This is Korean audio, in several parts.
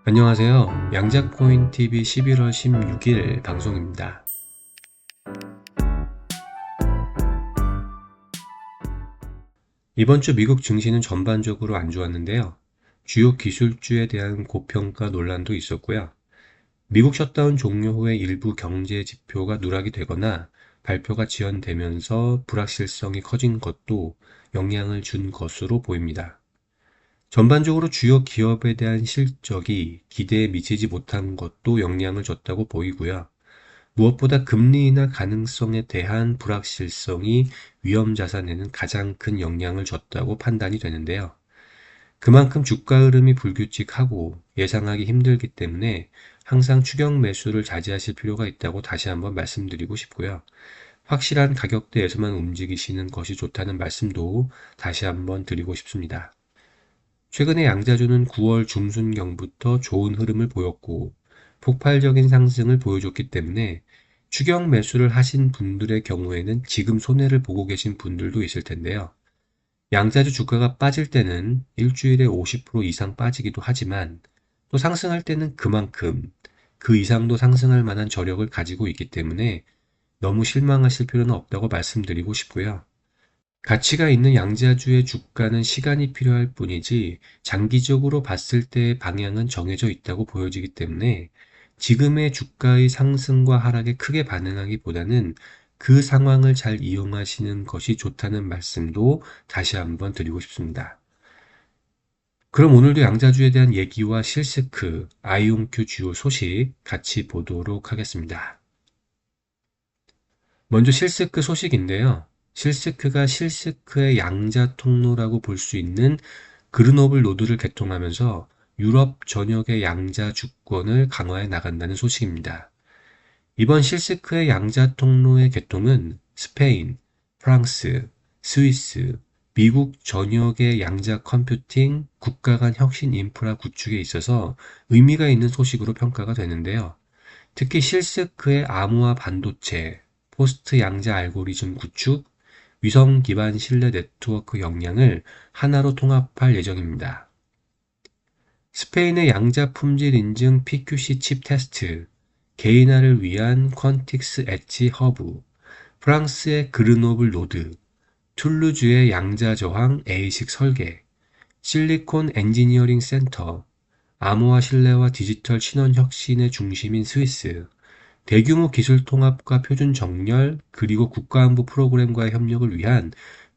안녕하세요. 양자코인TV 11월 16일 방송입니다. 이번 주 미국 증시는 전반적으로 안 좋았는데요. 주요 기술주에 대한 고평가 논란도 있었고요. 미국 셧다운 종료 후에 일부 경제 지표가 누락이 되거나 발표가 지연되면서 불확실성이 커진 것도 영향을 준 것으로 보입니다. 전반적으로 주요 기업에 대한 실적이 기대에 미치지 못한 것도 영향을 줬다고 보이고요. 무엇보다 금리나 가능성에 대한 불확실성이 위험 자산에는 가장 큰 영향을 줬다고 판단이 되는데요. 그만큼 주가 흐름이 불규칙하고 예상하기 힘들기 때문에 항상 추격 매수를 자제하실 필요가 있다고 다시 한번 말씀드리고 싶고요. 확실한 가격대에서만 움직이시는 것이 좋다는 말씀도 다시 한번 드리고 싶습니다. 최근에 양자주는 9월 중순경부터 좋은 흐름을 보였고 폭발적인 상승을 보여줬기 때문에 추격 매수를 하신 분들의 경우에는 지금 손해를 보고 계신 분들도 있을 텐데요. 양자주 주가가 빠질 때는 일주일에 50% 이상 빠지기도 하지만 또 상승할 때는 그만큼 그 이상도 상승할 만한 저력을 가지고 있기 때문에 너무 실망하실 필요는 없다고 말씀드리고 싶고요. 가치가 있는 양자주의 주가는 시간이 필요할 뿐이지 장기적으로 봤을 때의 방향은 정해져 있다고 보여지기 때문에 지금의 주가의 상승과 하락에 크게 반응하기보다는 그 상황을 잘 이용하시는 것이 좋다는 말씀도 다시 한번 드리고 싶습니다. 그럼 오늘도 양자주에 대한 얘기와 실스크, 아이온큐 주요 소식 같이 보도록 하겠습니다. 먼저 실스크 소식인데요. 실스크가 실스크의 양자 통로라고 볼 수 있는 그르노블 노드를 개통하면서 유럽 전역의 양자 주권을 강화해 나간다는 소식입니다. 이번 실스크의 양자 통로의 개통은 스페인, 프랑스, 스위스, 미국 전역의 양자 컴퓨팅, 국가 간 혁신 인프라 구축에 있어서 의미가 있는 소식으로 평가가 되는데요. 특히 실스크의 암호화 반도체, 포스트 양자 알고리즘 구축, 위성 기반 신뢰 네트워크 역량을 하나로 통합할 예정입니다. 스페인의 양자 품질 인증 PQC 칩 테스트, 개인화를 위한 퀀틱스 엣지 허브, 프랑스의 그르노블 노드, 툴루즈의 양자 저항 A식 설계, 실리콘 엔지니어링 센터, 암호화 신뢰와 디지털 신원 혁신의 중심인 스위스, 대규모 기술 통합과 표준 정렬, 그리고 국가안보 프로그램과의 협력을 위한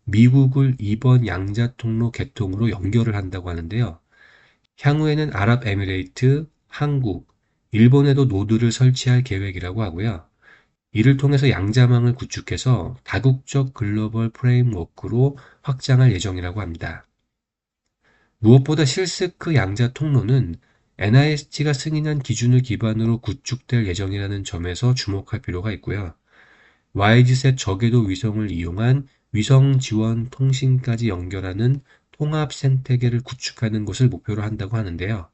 미국을 이번 양자 통로 개통으로 연결을 한다고 하는데요. 향후에는 아랍에미레이트, 한국, 일본에도 노드를 설치할 계획이라고 하고요. 이를 통해서 양자망을 구축해서 다국적 글로벌 프레임워크로 확장할 예정이라고 합니다. 무엇보다 실스크 양자 통로는 NIST가 승인한 기준을 기반으로 구축될 예정이라는 점에서 주목할 필요가 있고요. YG셋 저궤도 위성을 이용한 위성 지원 통신까지 연결하는 통합 생태계를 구축하는 것을 목표로 한다고 하는데요.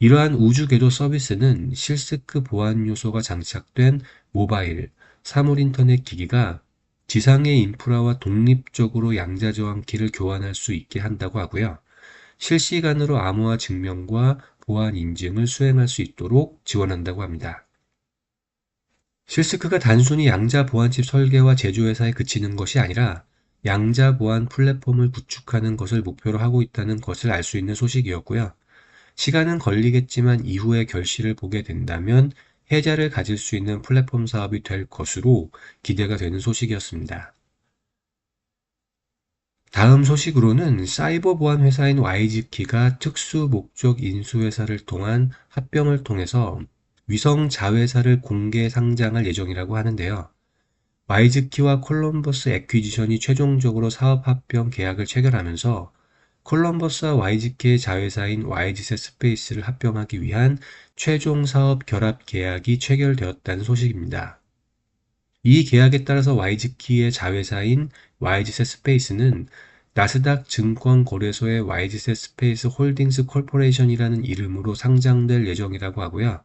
이러한 우주궤도 서비스는 실스크 보안 요소가 장착된 모바일, 사물 인터넷 기기가 지상의 인프라와 독립적으로 양자 저항키를 교환할 수 있게 한다고 하고요. 실시간으로 암호화 증명과 보안 인증을 수행할 수 있도록 지원한다고 합니다. 실스크가 단순히 양자 보안칩 설계와 제조회사에 그치는 것이 아니라 양자 보안 플랫폼을 구축하는 것을 목표로 하고 있다는 것을 알 수 있는 소식이었고요. 시간은 걸리겠지만 이후의 결실을 보게 된다면 혜자를 가질 수 있는 플랫폼 사업이 될 것으로 기대가 되는 소식이었습니다. 다음 소식으로는 사이버 보안 회사인 YG키가 특수 목적 인수회사를 통한 합병을 통해서 위성 자회사를 공개 상장할 예정이라고 하는데요. YG키와 콜럼버스 애퀴지션이 최종적으로 사업 합병 계약을 체결하면서 콜럼버스와 YG키의 자회사인 YG셋 스페이스를 합병하기 위한 최종 사업 결합 계약이 체결되었다는 소식입니다. 이 계약에 따라서 YG키의 자회사인 YG셋 스페이스는 나스닥 증권거래소의 YG셋 스페이스 홀딩스 콜포레이션이라는 이름으로 상장될 예정이라고 하고요.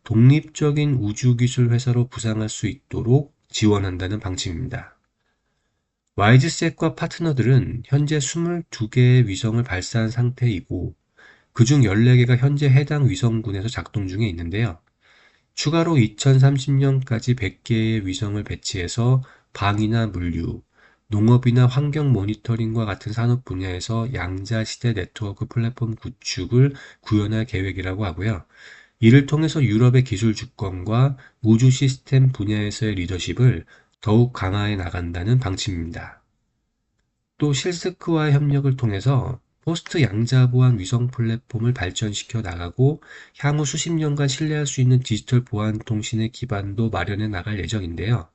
독립적인 우주기술 회사로 부상할 수 있도록 지원한다는 방침입니다. YG셋과 파트너들은 현재 22개의 위성을 발사한 상태이고 그중 14개가 현재 해당 위성군에서 작동 중에 있는데요. 추가로 2030년까지 100개의 위성을 배치해서 방위나 물류, 농업이나 환경 모니터링과 같은 산업 분야에서 양자 시대 네트워크 플랫폼 구축을 구현할 계획이라고 하고요. 이를 통해서 유럽의 기술 주권과 우주 시스템 분야에서의 리더십을 더욱 강화해 나간다는 방침입니다. 또 실스크와의 협력을 통해서 포스트 양자 보안 위성 플랫폼을 발전시켜 나가고 향후 수십 년간 신뢰할 수 있는 디지털 보안 통신의 기반도 마련해 나갈 예정인데요.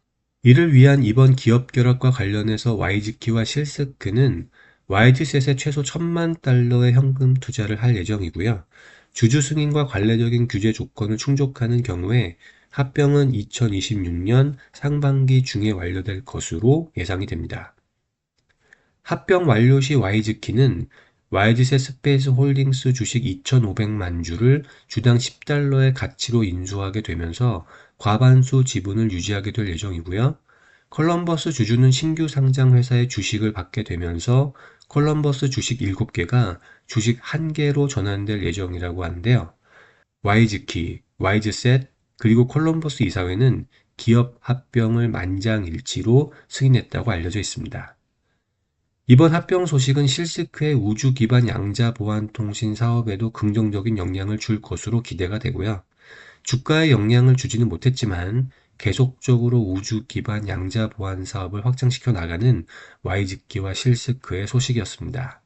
이를 위한 이번 기업 결합과 관련해서 YGK와 실스크는 YG셋에 최소 1,000만 달러의 현금 투자를 할 예정이고요. 주주 승인과 관례적인 규제 조건을 충족하는 경우에 합병은 2026년 상반기 중에 완료될 것으로 예상이 됩니다. 합병 완료 시 YG키는 YG셋 스페이스 홀딩스 주식 2,500만 주를 주당 10달러의 가치로 인수하게 되면서 과반수 지분을 유지하게 될 예정이고요. 컬럼버스 주주는 신규 상장 회사의 주식을 받게 되면서 컬럼버스 주식 7개가 주식 1개로 전환될 예정이라고 하는데요. YG키, YG셋, 그리고 컬럼버스 이사회는 기업 합병을 만장일치로 승인했다고 알려져 있습니다. 이번 합병 소식은 실스크의 우주 기반 양자 보안 통신 사업에도 긍정적인 영향을 줄 것으로 기대가 되고요. 주가에 영향을 주지는 못했지만 계속적으로 우주 기반 양자 보안 사업을 확장시켜 나가는 YG키와 실스크의 소식이었습니다.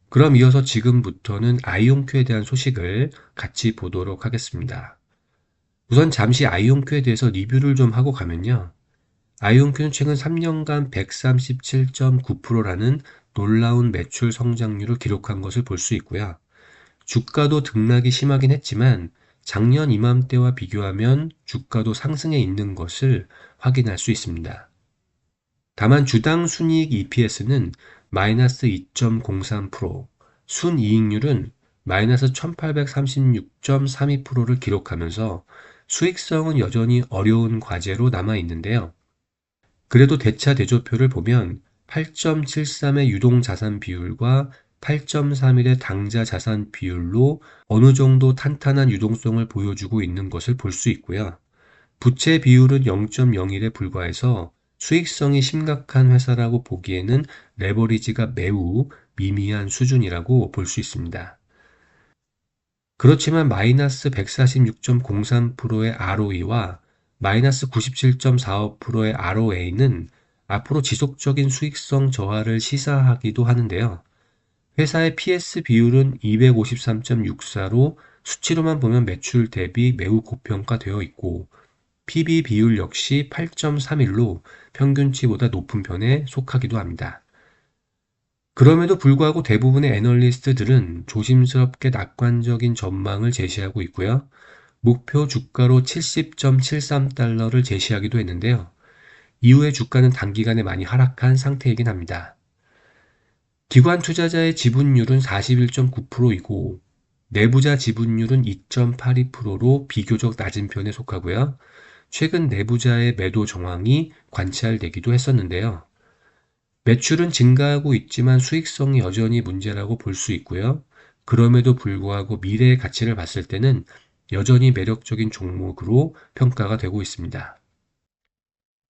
그럼 이어서 지금부터는 아이온큐에 대한 소식을 같이 보도록 하겠습니다. 우선 잠시 아이온큐에 대해서 리뷰를 좀 하고 가면요. 아이온큐는 최근 3년간 137.9%라는 놀라운 매출 성장률을 기록한 것을 볼 수 있고요. 주가도 등락이 심하긴 했지만 작년 이맘때와 비교하면 주가도 상승해 있는 것을 확인할 수 있습니다. 다만 주당 순이익 EPS는 마이너스 2.03%, 순이익률은 마이너스 1836.32%를 기록하면서 수익성은 여전히 어려운 과제로 남아 있는데요. 그래도 대차 대조표를 보면 8.73의 유동자산 비율과 8.31의 당좌 자산 비율로 어느 정도 탄탄한 유동성을 보여주고 있는 것을 볼 수 있고요. 부채 비율은 0.01에 불과해서 수익성이 심각한 회사라고 보기에는 레버리지가 매우 미미한 수준이라고 볼 수 있습니다. 그렇지만 마이너스 146.03%의 ROE와 마이너스 97.45%의 ROA는 앞으로 지속적인 수익성 저하를 시사하기도 하는데요. 회사의 PS 비율은 253.64로 수치로만 보면 매출 대비 매우 고평가되어 있고 PB 비율 역시 8.31로 평균치보다 높은 편에 속하기도 합니다. 그럼에도 불구하고 대부분의 애널리스트들은 조심스럽게 낙관적인 전망을 제시하고 있고요. 목표 주가로 70.73달러를 제시하기도 했는데요. 이후에 주가는 단기간에 많이 하락한 상태이긴 합니다. 기관 투자자의 지분율은 41.9%이고 내부자 지분율은 2.82%로 비교적 낮은 편에 속하고요. 최근 내부자의 매도 정황이 관찰되기도 했었는데요. 매출은 증가하고 있지만 수익성이 여전히 문제라고 볼 수 있고요. 그럼에도 불구하고 미래의 가치를 봤을 때는 여전히 매력적인 종목으로 평가가 되고 있습니다.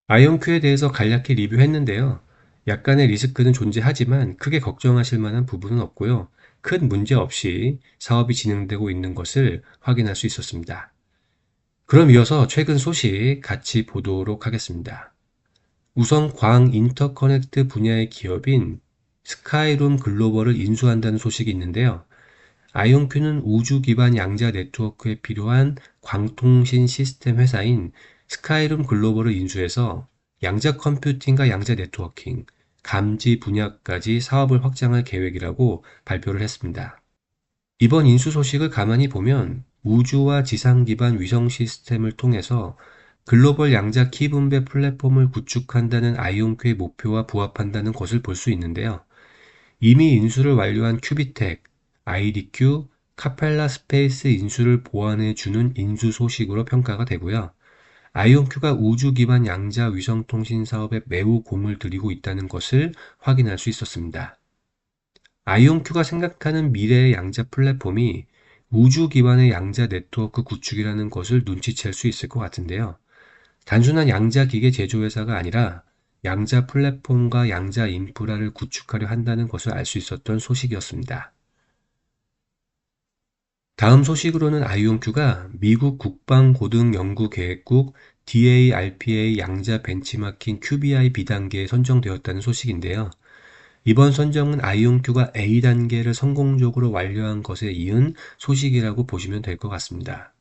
아이온큐에 대해서 간략히 리뷰했는데요. 약간의 리스크는 존재하지만 크게 걱정하실 만한 부분은 없고요. 큰 문제 없이 사업이 진행되고 있는 것을 확인할 수 있었습니다. 그럼 이어서 최근 소식 같이 보도록 하겠습니다. 우선 광 인터커넥트 분야의 기업인 스카이룸 글로벌을 인수한다는 소식이 있는데요. 아이온큐는 우주 기반 양자 네트워크에 필요한 광통신 시스템 회사인 스카이룸 글로벌을 인수해서 양자 컴퓨팅과 양자 네트워킹, 감지 분야까지 사업을 확장할 계획이라고 발표를 했습니다. 이번 인수 소식을 가만히 보면 우주와 지상 기반 위성 시스템을 통해서 글로벌 양자 키 분배 플랫폼을 구축한다는 아이온큐의 목표와 부합한다는 것을 볼 수 있는데요. 이미 인수를 완료한 큐비텍, IDQ, 카펠라 스페이스 인수를 보완해 주는 인수 소식으로 평가가 되고요. 아이온큐가 우주 기반 양자 위성 통신 사업에 매우 공을 들이고 있다는 것을 확인할 수 있었습니다. 아이온큐가 생각하는 미래의 양자 플랫폼이 우주 기반의 양자 네트워크 구축이라는 것을 눈치챌 수 있을 것 같은데요. 단순한 양자 기계 제조회사가 아니라 양자 플랫폼과 양자 인프라를 구축하려 한다는 것을 알 수 있었던 소식이었습니다. 다음 소식으로는 아이온큐가 미국 국방고등연구계획국 DARPA 양자 벤치마킹 QBI B단계에 선정되었다는 소식인데요. 이번 선정은 아이온큐가 A단계를 성공적으로 완료한 것에 이은 소식이라고 보시면 될 것 같습니다.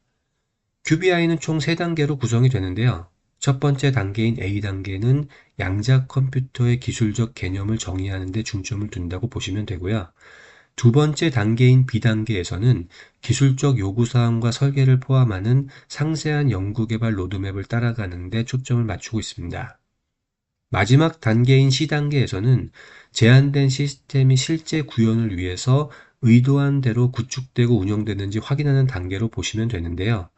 QBI는 총 3단계로 구성이 되는데요. 첫 번째 단계인 A단계는 양자 컴퓨터의 기술적 개념을 정의하는 데 중점을 둔다고 보시면 되고요. 두 번째 단계인 B단계에서는 기술적 요구사항과 설계를 포함하는 상세한 연구개발 로드맵을 따라가는 데 초점을 맞추고 있습니다. 마지막 단계인 C단계에서는 제한된 시스템이 실제 구현을 위해서 의도한 대로 구축되고 운영되는지 확인하는 단계로 보시면 되는데요.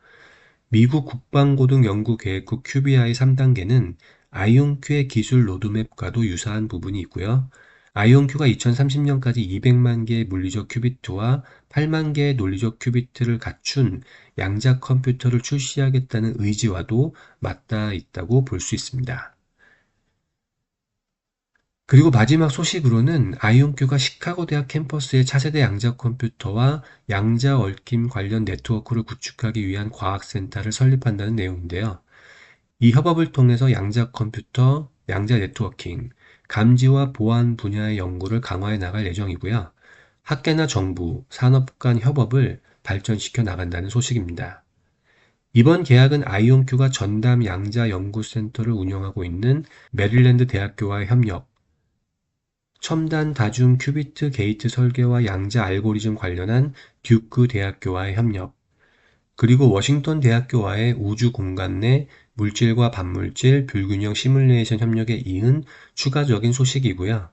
미국 국방고등연구계획국 QBI 3단계는 아이온큐의 기술 로드맵과도 유사한 부분이 있고요. 아이온큐가 2030년까지 200만 개의 물리적 큐비트와 8만 개의 논리적 큐비트를 갖춘 양자 컴퓨터를 출시하겠다는 의지와도 맞닿아 있다고 볼 수 있습니다. 그리고 마지막 소식으로는 아이온큐가 시카고 대학 캠퍼스의 차세대 양자 컴퓨터와 양자 얽힘 관련 네트워크를 구축하기 위한 과학센터를 설립한다는 내용인데요. 이 협업을 통해서 양자 컴퓨터, 양자 네트워킹, 감지와 보안 분야의 연구를 강화해 나갈 예정이고요. 학계나 정부, 산업 간 협업을 발전시켜 나간다는 소식입니다. 이번 계약은 아이온큐가 전담 양자 연구센터를 운영하고 있는 메릴랜드 대학교와의 협력, 첨단 다중 큐비트 게이트 설계와 양자 알고리즘 관련한 듀크 대학교와의 협력, 그리고 워싱턴 대학교와의 우주 공간 내 물질과 반물질 불균형 시뮬레이션 협력에 이은 추가적인 소식이고요.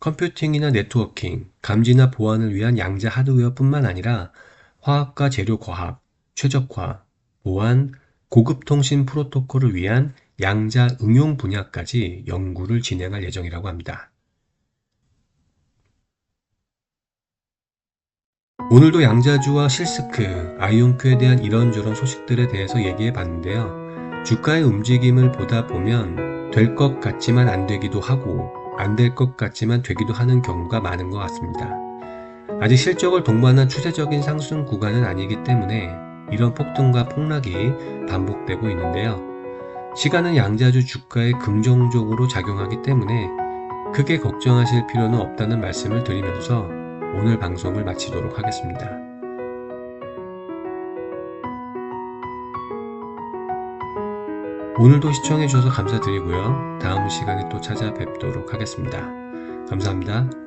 컴퓨팅이나 네트워킹, 감지나 보안을 위한 양자 하드웨어뿐만 아니라 화학과 재료 과학, 최적화, 보안, 고급 통신 프로토콜을 위한 양자 응용 분야까지 연구를 진행할 예정이라고 합니다. 오늘도 양자주와 실스크, 아이온큐에 대한 이런저런 소식들에 대해서 얘기해 봤는데요. 주가의 움직임을 보다 보면 될 것 같지만 안 되기도 하고 안 될 것 같지만 되기도 하는 경우가 많은 것 같습니다. 아직 실적을 동반한 추세적인 상승 구간은 아니기 때문에 이런 폭등과 폭락이 반복되고 있는데요. 시간은 양자주 주가에 긍정적으로 작용하기 때문에 크게 걱정하실 필요는 없다는 말씀을 드리면서 오늘 방송을 마치도록 하겠습니다. 오늘도 시청해주셔서 감사드리고요. 다음 시간에 또 찾아뵙도록 하겠습니다. 감사합니다.